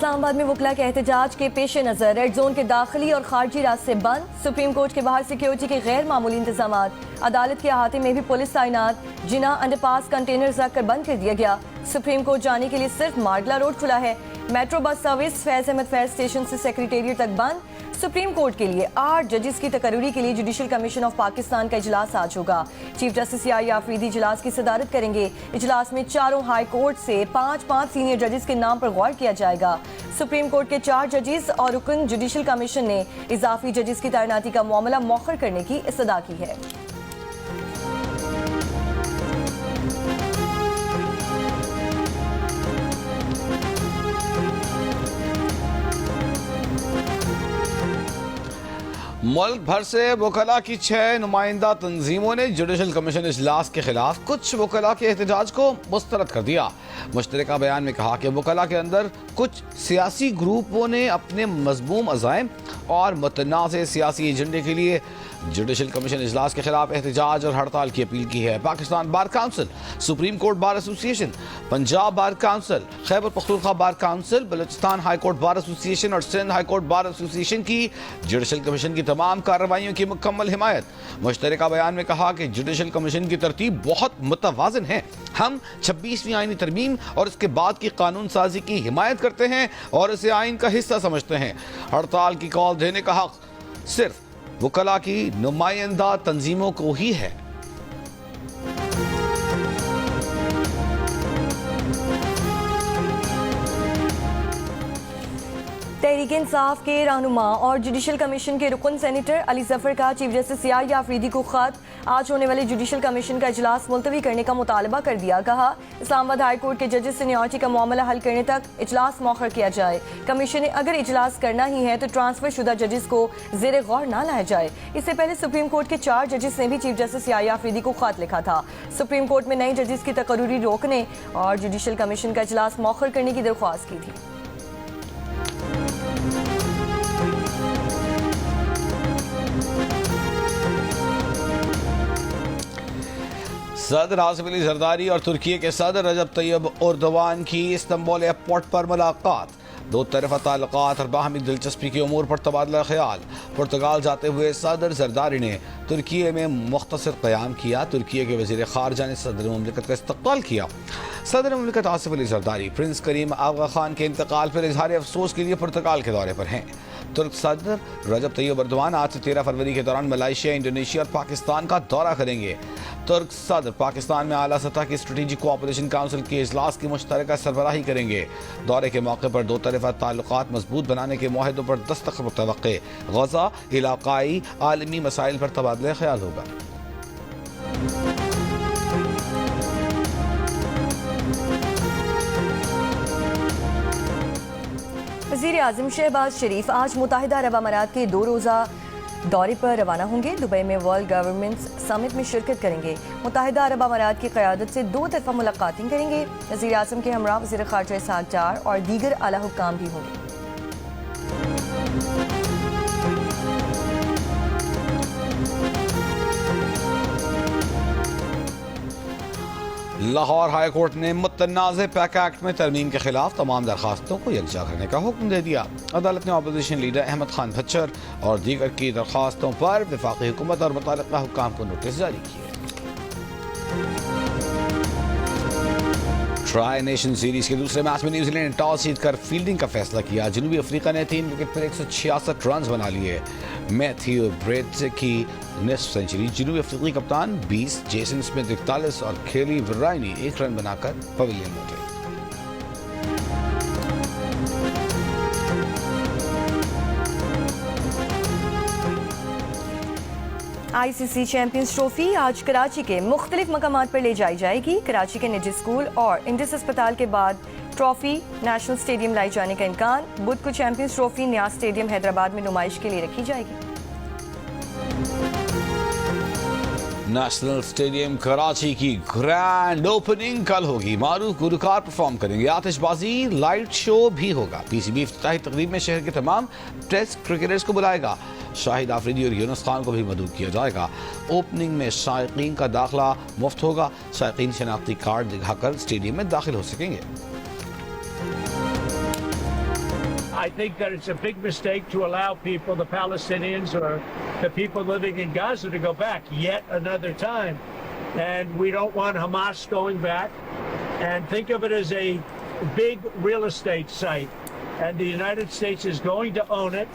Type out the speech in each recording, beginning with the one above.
इस्लामाबाद में वकला के एहतजाज के पेश नज़र रेड जोन के दाखिली और खारजी रास्ते बंद। सुप्रीम कोर्ट के बाहर सिक्योरिटी के गैर मामूली इंतजाम। अदालत के अहाते में भी पुलिस तैनात। जिना अंडरपास कंटेनर रखकर बंद कर दिया गया। सुप्रीम कोर्ट जाने के लिए सिर्फ मार्गला रोड खुला है। Metro bus service Faiz Ahmad Faiz station से सेक्रेटेरिएट तक बंद। सुप्रीम कोर्ट के लिए 8 जजेस की तकर्री के लिए जुडिशल कमीशन ऑफ पाकिस्तान का इजलास आज होगा। चीफ जस्टिस याहिया अफरीदी इजलास की सदारत करेंगे। इजलास में चारों हाई कोर्ट से 5 सीनियर जजेस के नाम पर गौर किया जाएगा। सुप्रीम कोर्ट के 4 जजेस और रुकन जुडिशल कमीशन ने इजाफी जजेस की तैनाती का मामला मौखर करने की इस्तदा की है। मुल्क भर से वकला की 6 नुमाइंदा तंजीमों ने जुडिशल कमीशन इजलास के खिलाफ कुछ वकला के एहतजाज को मुस्तरद कर दिया। मुश्तरका बयान में कहा कि वकला के अंदर कुछ सियासी ग्रुपों ने अपने मजमूम अज़ाइम और मुतनाज़ सियासी एजेंडे के लिए जुडिशल कमीशन इजलास के खिलाफ एहतजाज और हड़ताल की अपील की है। Pakistan bar council, supreme court bar association, Punjab bar council, Khyber Pakhtunkhwa bar council, Balochistan high court bar association और Sindh high court bar association की जुडिशल कमीशन की तमाम कार्रवाइयों की मुकम्मल हिमायत। मुश्तरका बयान में कहा कि जुडिशल कमीशन की तरतीब बहुत मुतवाज़िन है। हम 26वीं आईनी तरमीम और इसके बाद की कानून साजी की हिमायत करते हैं और इसे आइन का हिस्सा समझते हैं। हड़ताल की कॉल देने का हक सिर्फ वकला की नुमाइंदा तंजीमों को ही है। तहरीक इंसाफ के रहनुमा और जुडिशल कमीशन के रुकन सेनेटर अली जफर का चीफ जस्टिस याहिया अफरीदी को खत। आज होने वाले जुडिशल कमीशन का इजलास मुलतवी करने का मुतालबा कर दिया। कहा इस्लामाबाद हाई कोर्ट के जजेस सीनियरिटी का मामला हल करने तक इजलास मौखर किया जाए। कमीशन ने अगर इजलास करना ही है तो ट्रांसफर शुदा जजेस को जेर गौर ना लाया जाए। इससे पहले सुप्रीम कोर्ट के 4 जजेस ने भी चीफ जस्टिस याहिया अफरीदी को खत लिखा था। सुप्रीम कोर्ट में नए जजेस की तकर्री रोकने और जुडिशल कमीशन का इजलास मौखर करने की दरख्वास्त की थी। सदर आसिफ अली जरदारी और तुर्की के सदर रजब तैयब एर्दोगान की इस्तांबुल एयरपोर्ट पर मुलाकात। दो तरफा ताल्लुकात और बाहमी दिलचस्पी के उमूर पर तबादला ख्याल। पुर्तगाल जाते हुए सदर जरदारी ने तुर्की में मुख्तसर क़याम किया। तुर्की के वज़ीर ख़ारजा ने सदर मुमलिकत का इस्तक़बाल किया। सदर मुमलिकत आसिफ अली जरदारी प्रिंस करीम आगा खान के इंतकाल पर इजहार अफसोस के लिए पुर्तगाल के दौरे पर हैं। तुर्क सदर रजब तैयब एर्दोगान आज से 13 फरवरी के दौरान मलेशिया, इंडोनेशिया और पाकिस्तान का दौरा करेंगे। तुर्क सदर पाकिस्तान में आला सतह की स्ट्रेटेजिक कोऑपरेशन काउंसिल के इजलास की मुश्तरका सरबराही करेंगे। दौरे के मौके पर दो तरफा ताल्लुकात मजबूत बनाने के मुआहदों पर दस्तखत मुतवक्के। गज़ा, इलाकाई, आलमी मसाइल पर तबादला ख्याल होगा। वज़ीर आज़म शहबाज शरीफ आज मुत्तहिदा अरब अमारात के 2 रोज़ा दौरे पर रवाना होंगे। दुबई में वर्ल्ड गवर्नमेंट्स समिट में शिरकत करेंगे। मुत्तहिदा अरब अमारात की क़यादत से 2 तरफ़ा मुलाकातें करेंगे। वज़ीर आज़म के हमरा वज़ीर ख़ारजा इसहाक़ डार और दीगर आला हुक्काम भी होंगे। लाहौर हाई कोर्ट ने मुतनाज़ पैक एक्ट में तरमीम के खिलाफ तमाम दरखास्तों को यकजा करने का हुक्म दे दिया। अदालत ने अपोजिशन लीडर अहमद खान भच्चर और दीगर की दरखास्तों पर वफाकी हुकूमत और मुतल्लिक़ा हुक्काम को नोटिस जारी किए। ट्राई नेशन सीरीज के दूसरे मैच में न्यूजीलैंड ने टॉस जीतकर फील्डिंग का फैसला किया। जनूबी अफ्रीका ने 3 विकेट पर 166 रन बना लिए। मैथ्यू ब्रेट की निस्फ सेंचुरी। जनूबी अफ्रीकी कप्तान 20, जेसन स्मिथ 41 और खेली विराइनी 1 रन बनाकर पवेलियन लौटे। ICC चैंपियंस ट्रॉफी आज कराची के मुख्तलिफ मकामात पर ले जाई जाएगी। कराची के निजी स्कूल और इंडिस अस्पताल के बाद ट्रॉफी नेशनल स्टेडियम लाई जाने का इम्कान। बुध को चैंपियंस ट्रॉफी न्याज स्टेडियम हैदराबाद में नुमाइश के लिए रखी जाएगी। नेशनल स्टेडियम कराची की ग्रैंड ओपनिंग कल होगी। मारूफ गुलकार परफॉर्म करेंगे। आतिशबाजी, लाइट शो भी होगा। PCB इफ्तिताही तकरीब में शहर के तमाम टेस्ट क्रिकेटर्स को बुलाएगा। शाहिद आफरीदी और यूनुस खान को भी मदऊ किया जाएगा। ओपनिंग में शायकीन का दाखिला मुफ्त होगा। शायकीन शनाख्ती कार्ड दिखाकर स्टेडियम में दाखिल हो सकेंगे। I think that it's a big mistake to allow people, the Palestinians or the people living in Gaza, to go back yet another time. And we don't want Hamas going back. And think of it as a big real estate site. And the United States is going to own it.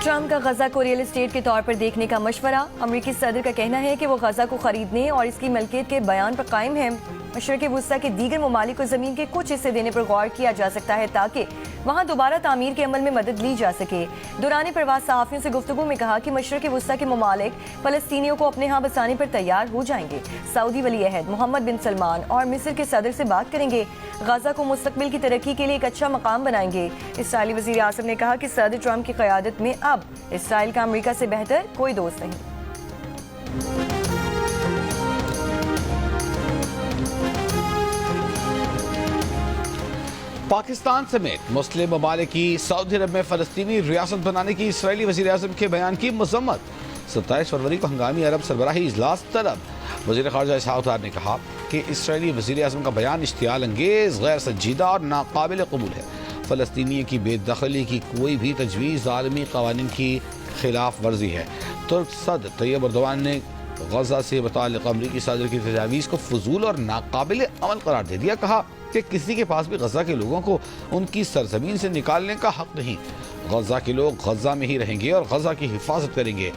Trump का गजा को real estate के तौर पर देखने का मशवरा। अमरीकी सदर का कहना है कि वो गजा को खरीदने और इसकी मलकियत के बयान पर कायम है। मशरक़ी वुस्ता के दीगर ममालिक को ज़मीन के कुछ हिस्से देने पर गौर किया जा सकता है ताकि वहाँ दोबारा तामीर के अमल में मदद ली जा सके। दौरान प्रवास सहाफ़ियों से गुफ्तगू में कहा कि मशरक़ी वुस्ता के ममालिक फ़लस्तीनियों को अपने यहाँ बसाने पर तैयार हो जाएंगे। सऊदी वली अहद मोहम्मद बिन सलमान और मिस्र के सदर से बात करेंगे। गजा को मुस्तक़बिल की तरक्की के लिए एक अच्छा मकाम बनाएंगे। इसराइली वज़ीर आज़म ने कहा कि सदर ट्रम्प की क़यादत में अब इसराइल का अमरीका से बेहतर कोई दोस्त नहीं। पाकिस्तान समेत मुस्लिम ममालिक की सऊदी अरब में फ़लस्तीनी रियासत बनाने की इसराइली वज़ीर आज़म के बयान की मज़म्मत। 27 फरवरी को हंगामी अरब सरबराही इजलास तलब। वज़ीर ख़ारजा इसहाक़ डार ने कहा कि इसराइली वज़ीर आज़म का बयान इश्तियाल अंगेज़, गैर संजीदा और नाकाबिल कबूल है। फ़लस्तीनियों की बेदखली की कोई भी तजवीज़ आलमी क़वानीन की खिलाफ वर्जी है। तुर्क सदर तैयब अर्दोग़ान ने गजा से मुताल्लिक़ अमरीकी सदर की तजावीज़ को फजूल और नाकाबिल अमल करार दे दिया। कहा कि किसी के पास भी गजा के लोगों को उनकी सरजमीन से निकालने का हक नहीं। गजा के लोग गजा में ही रहेंगे और गजा की हिफाजत करेंगे।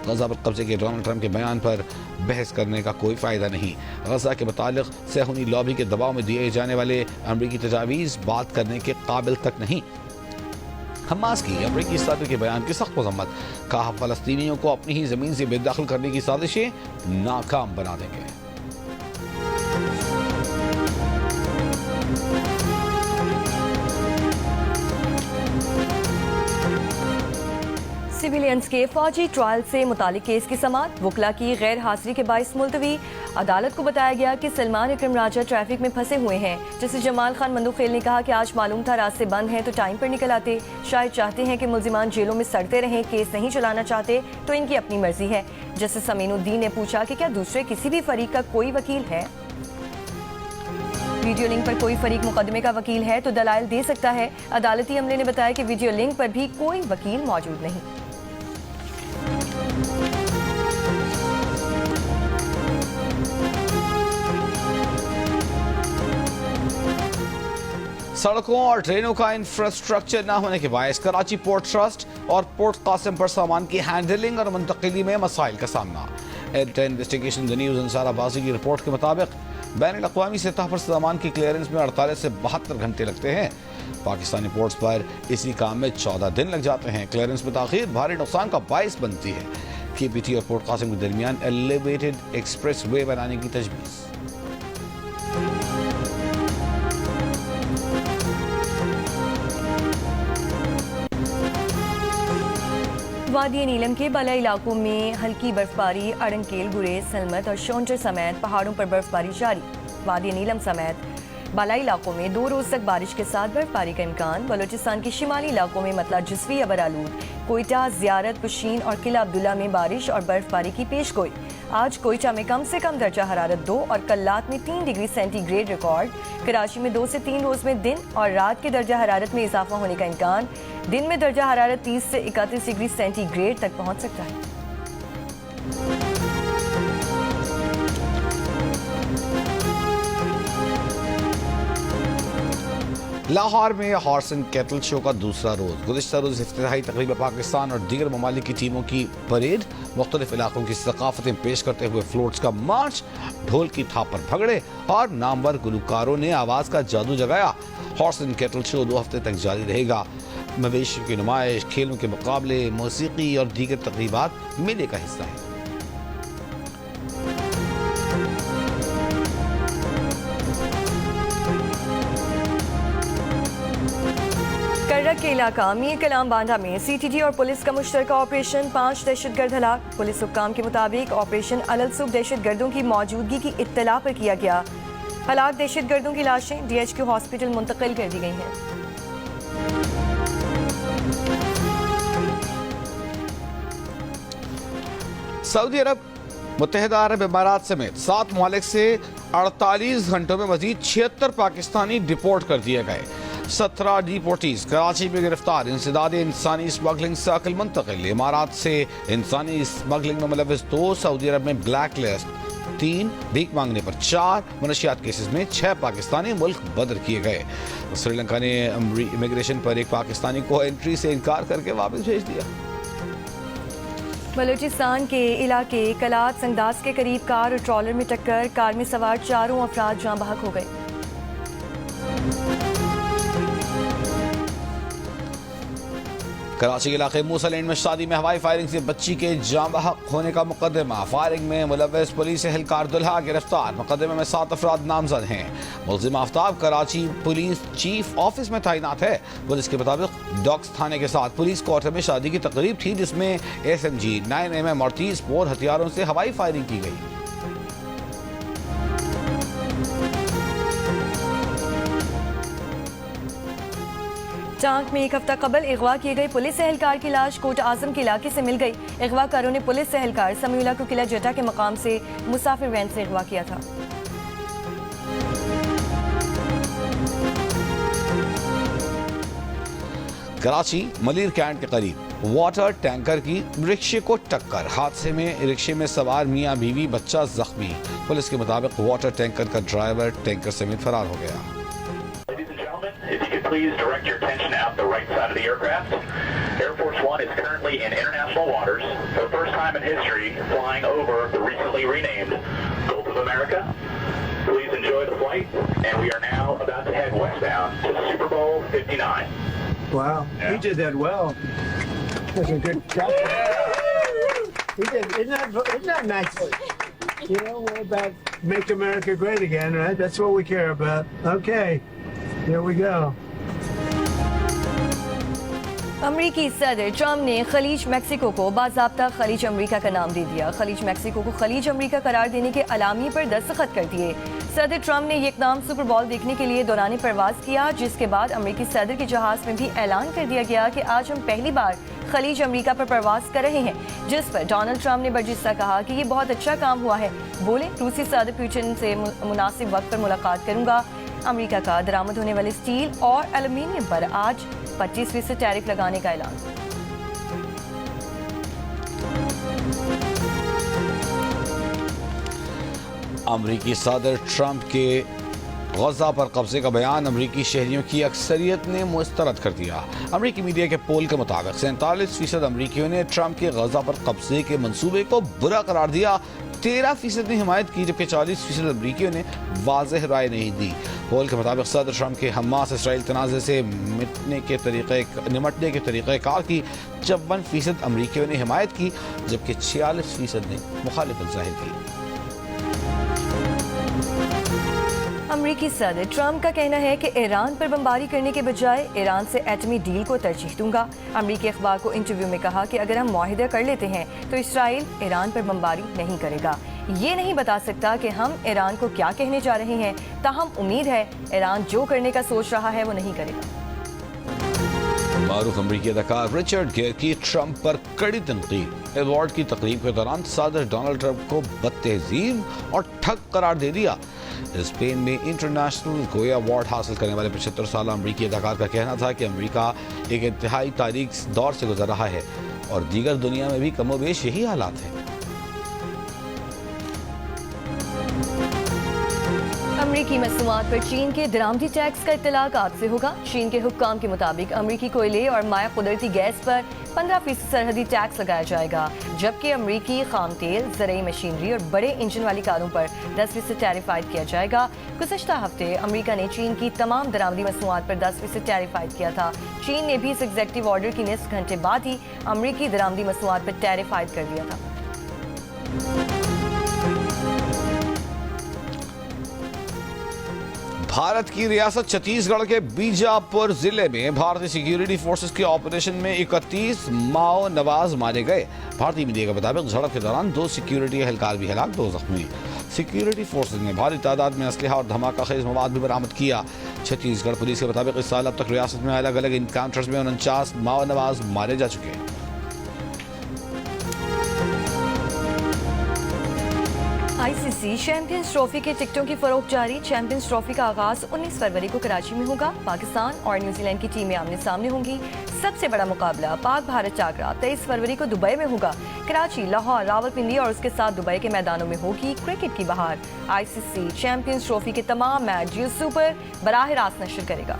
गजा पर कब्जे के डोनाल्ड ट्रम्प के बयान पर बहस करने का कोई फ़ायदा नहीं। गजा के मुताल्लिक़ सहूनी लॉबी के दबाव में दिए जाने वाले अमरीकी तजावीज़ बात करने के काबिल तक नहीं। हमास की अमरीकी सदर के बयान की सख्त मज़म्मत। कहा फ़लस्तीनियों को अपनी ही ज़मीन से बेदखल करने की साजिशें नाकाम बना देंगे। सिविलियंस के फौजी ट्रायल से मुतालिक केस की समाअत। वकला की गैर हाजिरी के बाइस मुलतवी। अदालत को बताया गया कि सलमान इकरम राजा ट्रैफिक में फंसे हुए हैं। जस्टिस जमाल खान मंदुखेल ने कहा कि आज मालूम था रास्ते बंद हैं तो टाइम पर निकल आते। शायद चाहते हैं कि मुल्जिमान जेलों में सड़ते रहें, केस नहीं चलाना चाहते तो इनकी अपनी मर्जी है। जस्टिस अमीनुद्दीन ने पूछा कि क्या दूसरे किसी भी फरीक का कोई वकील है। वीडियो लिंक पर कोई फरीक मुकदमे का वकील है तो दलाइल दे सकता है। अदालती अमले ने बताया कि वीडियो लिंक पर भी कोई वकील मौजूद नहीं। सड़कों और ट्रेनों का इंफ्रास्ट्रक्चर न होने के बायस कराची पोर्ट ट्रस्ट और पोर्ट कासिम पर सामान की हैंडलिंग और मुंतकिली में मसाइल का सामना। Editor investigation the news Ansar Abbasi की रिपोर्ट के मुताबिक बैनुल अक़वामी सतह पर सामान की क्लियरेंस में 48 से 72 घंटे लगते हैं। पाकिस्तानी पोर्ट्स पर इसी काम में 14 दिन लग जाते हैं। क्लियरेंस में ताख़ीर भारी नुकसान का बायस बनती है। KPT और पोर्ट कासिम के दरमियान एलिवेटेड एक्सप्रेस वे बनाने की तजवीज़। वादी नीलम के बालाई इलाकों में हल्की बर्फबारी। अड़ंकेल, गुरेज, सलमत और शोंचर समेत पहाड़ों पर बर्फबारी जारी। वादी नीलम समेत बालाई इलाकों में 2 रोज तक बारिश के साथ बर्फबारी का इम्कान। बलोचिस्तान के शिमाली इलाकों में मतला जिस्वी अबरालूद। कोयटा, ज़ियारत, पुशीन और किला अब्दुल्ला में बारिश और बर्फबारी की पेशगोई। आज कोयटा में कम से कम दर्जा हरारत 2 और कल्लात में 3 डिग्री सेंटीग्रेड रिकॉर्ड। कराची में 2 से 3 रोज में दिन और रात के दर्जा हरारत में इजाफा होने का इम्कान। दिन में दर्जा हरारत 30 से 31 डिग्री सेंटीग्रेड तक पहुंच सकता है। लाहौर में हॉर्स एंड कैटल शो का दूसरा रोज। गुज़िश्ता रोज इफ्तिताही तकरीब पाकिस्तान और दीगर ममालिक की टीमों की परेड। मुख्तलिफ इलाकों की सकाफतें पेश करते हुए फ्लोट्स का मार्च। ढोल की थाप पर भगड़े और नामवर गुलकारों ने आवाज का जादू जगाया। हॉर्स एंड कैटल शो 2 हफ्ते तक जारी रहेगा। मवेशियों की नुमाइश, खेलों के मुकाबले, मौसीकी और दीगर तकरीबात मेले का हिस्सा है। कर्रक के इलाका मीर कलाम बांधा में CTT और पुलिस का मुश्तरका ऑपरेशन। 5 दहशतगर्द हलाक। पुलिस हुक्काम के मुताबिक ऑपरेशन अललसुब दहशतगर्दों की मौजूदगी की इत्तला पर किया गया। हलाक दहशतगर्दों की लाशें DHQ हॉस्पिटल मुंतकिल कर दी गई हैं। सऊदी अरब, मुत्तहिदा अरब इमारात समेत 7 ममालिक से 48 घंटों में मजीद 76 पाकिस्तानी डिपोर्ट कर दिए गए। 17 डिपोर्टीज कराची में गिरफ्तार। इंसदाद इंसानी स्मगलिंग से अकल मुंतकिल। इमारात से इंसानी स्मगलिंग में मुलविस 2, सऊदी अरब में ब्लैक लिस्ट 3, भीख मांगने पर 4, मनशियात केसेस में 6 पाकिस्तानी मुल्क बदर किए गए। श्रीलंका ने इमिग्रेशन पर एक पाकिस्तानी को एंट्री से इनकार करके वापस भेज दिया। बलूचिस्तान के इलाके कलात संगदास के करीब कार और ट्रॉलर में टक्कर। कार में सवार 4 अफराद जाँ बहक हो गए। कराची के इलाके मूसल एंड में शादी में हवाई फायरिंग से बच्ची के जाँ बहक होने का मुकदमा। फायरिंग में मुलविस पुलिस एहलकार दुल्हा गिरफ्तार। मुकदमे में 7 अफराद नामजद हैं। मुलजिम Aftab Karachi police chief office में तैनात है। पुलिस के मुताबिक डॉक्स थाने के साथ पुलिस क्वार्टर में शादी की तकरीब थी, जिसमें SMG 9mm और 30 बोर हथियारों से हवाई फायरिंग की गई। टांक में एक हफ्ता कबल अगवा किए गए पुलिस एहलकार की लाश कोट आजम के इलाके से मिल गई। अगवाकारों ने पुलिस एहलकार समीउल्लाह को किला जटा के मकाम से मुसाफिर वैन से अगवा किया था। कराची मलीर कैंट के करीब वाटर टैंकर की रिक्शे को टक्कर। हादसे में रिक्शे में सवार मियां बीवी बच्चा जख्मी। पुलिस के मुताबिक वाटर टैंकर का ड्राइवर टैंकर समेत फरार हो गया। If you could please direct your attention out the right side of the aircraft. Air Force One is currently in international waters for the first time in history, flying over the recently renamed Gulf of America. Please enjoy the flight, and we are now about to head westbound to Super Bowl 59. Wow, he did that well. That's a good job. He did. Isn't that nice? You know, we're about make America great again, right? That's what we care about. Okay, here we go. अमरीकी सदर Trump ने खलीज Mexico को बाज़ाब्ता खलीज अमरीका का नाम दे दिया। खलीज Mexico को खलीज अमरीका करार देने के अलामी पर दस्तखत कर दिए। सदर ट्रम्प ने ये इक़दाम सुपर बॉल देखने के लिए दौरान परवाज किया, जिसके बाद अमरीकी सदर के जहाज में भी ऐलान कर दिया गया कि आज हम पहली बार खलीज अमरीका पर परवाज कर रहे हैं, जिस पर डोनाल्ड ट्रम्प ने बर्जिस्ता कहा कि ये बहुत अच्छा काम हुआ है। बोले, रूसी सदर पुतिन से मुनासिब वक्त पर मुलाकात करूंगा। अमरीका का दरामद होने वाले स्टील और एल्यूमीनियम पर आज 25% टैरिफ लगाने का ऐलान। अमरीकी सदर ट्रंप के गजा पर कब्जे का बयान अमरीकी शहरियों की अक्सरियत ने मुस्तरद कर दिया। अमरीकी मीडिया के पोल के मुताबिक 47% अमरीकियों ने ट्रंप के गजा पर कब्जे के मंसूबे को बुरा करार दिया। 13% ने हिमायत की, जबकि 40% अमरीकियों ने वाज़ेह राय नहीं दी। पोल के मुताबिक सदर ट्रंप के हमास इसराइल तनाज़े से निमटने के तरीक़ेकार की 54% अमरीकियों ने हिमायत की, जबकि 46% ने मुखालिफत जाहिर की। अमरीकी सदर ट्रम्प का कहना है कि ईरान पर बमबारी करने के बजाय ईरान से एटमी डील को तरजीह दूंगा। अमरीकी अखबार को इंटरव्यू में कहा कि अगर हम मुआहिदा कर लेते हैं तो इसराइल ईरान पर बमबारी नहीं करेगा। ये नहीं बता सकता कि हम ईरान को क्या कहने जा रहे हैं, ताहम उम्मीद है ईरान जो करने का सोच रहा है वो नहीं करेगा। मारूफ अमरीकी अदाकार रिचर्ड गियर की ट्रंप पर कड़ी तनकीद। अवार्ड की तकरीब के दौरान सदर डोनाल्ड ट्रंप को बदतहजीब और ठग करार दे दिया। स्पेन में इंटरनेशनल गोया अवार्ड हासिल करने वाले 75 साल अमरीकी अदाकार का कहना था कि अमरीका एक इंतहाई तारीख दौर से गुजर रहा है और दीगर दुनिया में भी कमोबेश यही हालात है। अमरीकी मसनूआत पर चीन के दरामदी टैक्स का इत्तलाक आज से होगा। चीन के हुक्काम के मुताबिक अमरीकी कोयले और माया कुदरती गैस पर 15% सरहदी टैक्स लगाया जाएगा, जबकि अमरीकी खाम तेल, ज़रूरी मशीनरी और बड़े इंजन वाली कारों पर 10% टैरिफ आयद किया जाएगा। गुज़श्ता हफ्ते अमरीका ने चीन की तमाम दरामदी मसनूआत पर 10% टैरिफ आयद किया था। चीन ने भी इस एग्जेक्टिव ऑर्डर की निस्फ घंटे बाद ही अमरीकी दरामदी मसनूआत पर टैरिफ आयद कर दिया था। भारत की रियासत छत्तीसगढ़ के बीजापुर जिले में भारतीय सिक्योरिटी फोर्सेस के ऑपरेशन में 31 माओ नवाज मारे गए। भारतीय मीडिया के मुताबिक झड़प के दौरान 2 सिक्योरिटी एहलकार भी हलाक, 2 जख्मी। सिक्योरिटी फोर्सेस ने भारी तादाद में असलहा और धमाका खेज मवाद भी बरामद किया। छत्तीसगढ़ पुलिस के मुताबिक इस साल अब तक रियासत में अलग अलग इनकाउंटर्स में 49 माओ नवाज मारे जा चुके हैं। ICC आईसीसी चैंपियंस ट्रॉफी के टिकटों की फरोख्त जारी। चैंपियंस ट्रॉफी का आगाज 19 फरवरी को कराची में होगा। पाकिस्तान और न्यूजीलैंड की टीमें आमने सामने होंगी। सबसे बड़ा मुकाबला पाक भारत जागरा 23 फरवरी को दुबई में होगा। कराची, लाहौर, रावलपिंडी और उसके साथ दुबई के मैदानों में होगी क्रिकेट की बहार। आईसीसी चैंपियंस ट्रॉफी के तमाम मैच जियो सुपर बराह रास्त नशर करेगा।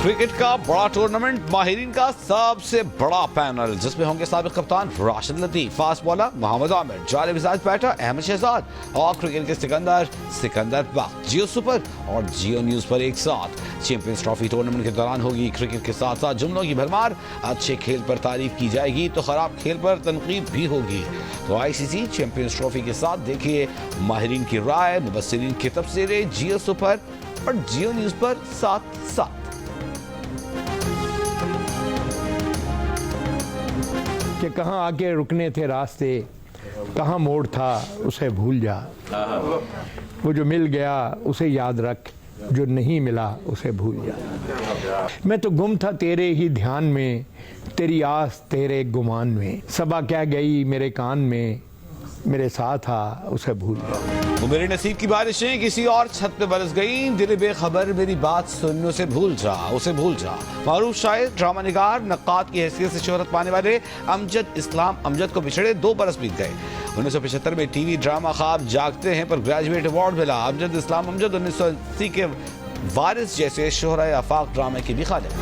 क्रिकेट का बड़ा टूर्नामेंट, माहिरीन का सबसे बड़ा पैनल, जिसमें होंगे साबिक कप्तान राशिद लतीफ, फास्ट बॉलर मोहम्मद आमिर, जाले मिजाज बैटर अहमद शहजाद और क्रिकेट के सिकंदर बख्त। जियो सुपर और जियो न्यूज पर एक साथ चैंपियंस ट्रॉफी टूर्नामेंट के दौरान होगी क्रिकेट के साथ साथ जुमलों की भरमार। अच्छे खेल पर तारीफ की जाएगी तो खराब खेल पर तनकीद भी होगी। तो आईसीसी चैंपियंस ट्रॉफी के साथ देखिए माहिरीन की राय, मुबस्सिरीन के तबसरे जियो सुपर और जियो न्यूज पर साथ साथ। कि कहाँ आके रुकने थे रास्ते, कहाँ मोड़ था उसे भूल जा। वो जो मिल गया उसे याद रख, जो नहीं मिला उसे भूल जा। मैं तो गुम था तेरे ही ध्यान में, तेरी आस तेरे गुमान में। सबा क्या गई मेरे कान में, मेरे साथ था उसे भूल जा। वो मेरे नसीब की बारिशें किसी और छत पे बरस गई, दिल बेखबर मेरी बात सुनने उसे भूल जा। मारूफ शायर, ड्रामा निगार, नक्काद की हैसियत से शोहरत पाने वाले अमजद इस्लाम अमजद को पिछड़े 2 बरस बीत गए। 1975 में टीवी ड्रामा ख्वाब जागते हैं पर ग्रेजुएट अवार्ड मिला। अमजद इस्लाम अमजद 1980 के वारिस जैसे शोहरा आफाक ड्रामे की भी खालिक।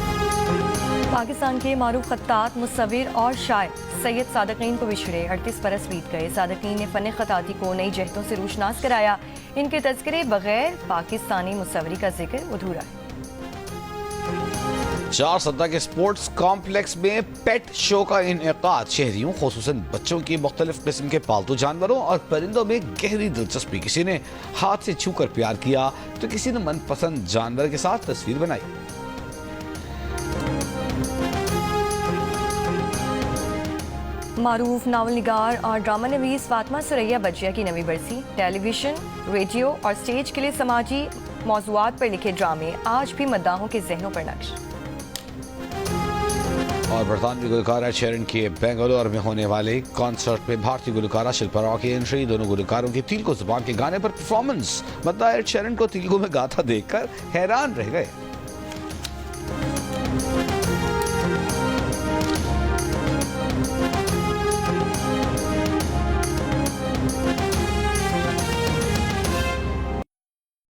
पाकिस्तान के मारूफ खत्तात, मुसव्विर और शायर सैयद सादकीन को बिछड़े 38 बरस बीत गए। सादकीन ने फन खताती को नई जहतों से रोशनास कराया। इनके तज़किरे बगैर पाकिस्तानी मुसव्वरी का जिक्र अधूरा है। 4 सद्दा के स्पोर्ट्स कॉम्प्लेक्स में पेट शो का इनेकाद। शहरियों खुसूसन बच्चों की मुख्तलिफ किस्म के पालतू जानवरों और परिंदों में गहरी दिलचस्पी। किसी ने हाथ से छू कर प्यार किया तो किसी ने मनपसंद जानवर के साथ तस्वीर बनाई। मारूफ नावल निगार और ड्रामा नवीस फातिमा सुरैया बजिया की नवी बरसी। टेलीविजन, रेडियो और स्टेज के लिए समाजी मौज़ूआत पर लिखे ड्रामे आज भी मद्दाहों के जहनों पर नक्श। और बरतानवी गुलकार एड शेरन के बेंगलोर में होने वाले कॉन्सर्ट में भारतीय गुलकारा शिल्पा रॉय की एंट्री। दोनों गुलकारों की तेलुगु जुबान के गाने पर परफॉर्मेंस। मद्दा एड शेरन को तेलुगु में गाता देखकर हैरान रह गए।